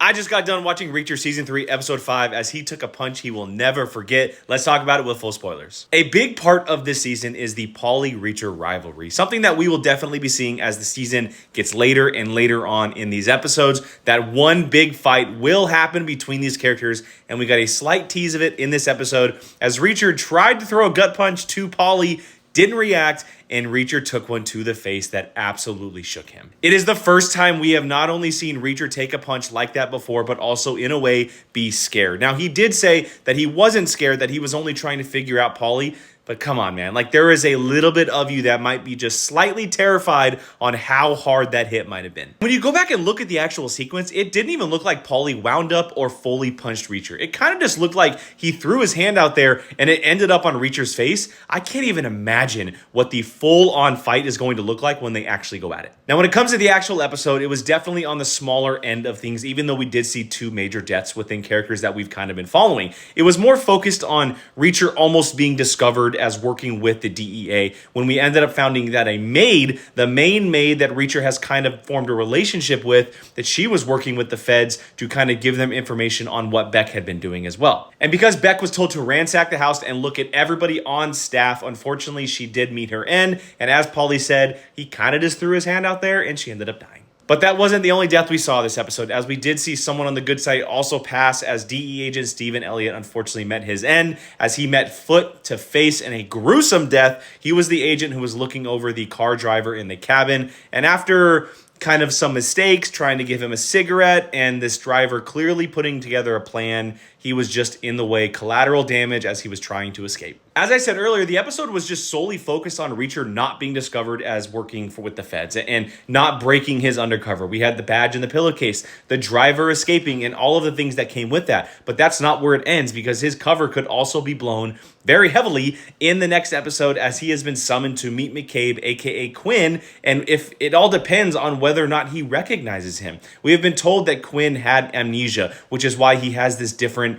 I just got done watching Reacher Season 3, Episode 5, as he took a punch he will never forget. Let's talk about it with full spoilers. A big part of this season is the Paulie-Reacher rivalry, something that we will definitely be seeing as the season gets later and later on in these episodes. That one big fight will happen between these characters, and we got a slight tease of it in this episode as Reacher tried to throw a gut punch to Paulie, didn't react, and Reacher took one to the face that absolutely shook him. It is the first time we have not only seen Reacher take a punch like that before, but also in a way be scared. Now, he did say that he wasn't scared, that he was only trying to figure out Paulie, but come on, man. Like, there is a little bit of you that might be just slightly terrified on how hard that hit might have been. When you go back and look at the actual sequence, it didn't even look like Paulie wound up or fully punched Reacher. It kind of just looked like he threw his hand out there and it ended up on Reacher's face. I can't even imagine what the full-on fight is going to look like when they actually go at it. Now, when it comes to the actual episode, it was definitely on the smaller end of things, even though we did see two major deaths within characters that we've kind of been following. It was more focused on Reacher almost being discovered as working with the DEA, when we ended up finding that a maid, the main maid that Reacher has kind of formed a relationship with, that she was working with the feds to kind of give them information on what Beck had been doing as well. And because Beck was told to ransack the house and look at everybody on staff, unfortunately, she did meet her end. And as Paulie said, he kind of just threw his hand out there and she ended up dying. But that wasn't the only death we saw this episode, as we did see someone on the good side also pass, as DE agent Stephen Elliott unfortunately met his end, as he met foot to face in a gruesome death. He was the agent who was looking over the car driver in the cabin, and after kind of some mistakes, trying to give him a cigarette, and this driver clearly putting together a plan, he was just in the way, collateral damage as he was trying to escape. As I said earlier, the episode was just solely focused on Reacher not being discovered as working with the feds and not breaking his undercover. We had the badge and the pillowcase, the driver escaping, and all of the things that came with that. But that's not where it ends, because his cover could also be blown very heavily in the next episode, as he has been summoned to meet McCabe, aka Quinn, and if it all depends on whether or not he recognizes him. We have been told that Quinn had amnesia, which is why he has this different,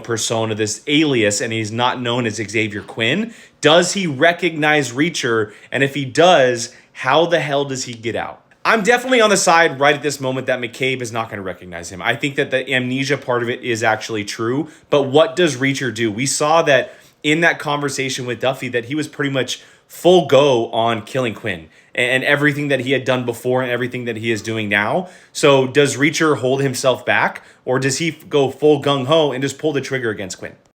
persona, this alias, and he's not known as Xavier Quinn. Does he recognize Reacher? And if he does, how the hell does he get out? I'm definitely on the side right at this moment that McCabe is not going to recognize him. I think that the amnesia part of it is actually true, but what does Reacher do? We saw that in that conversation with Duffy that he was pretty much full go on killing Quinn and everything that he had done before and everything that he is doing now. So does Reacher hold himself back, or does he go full gung-ho and just pull the trigger against Quinn?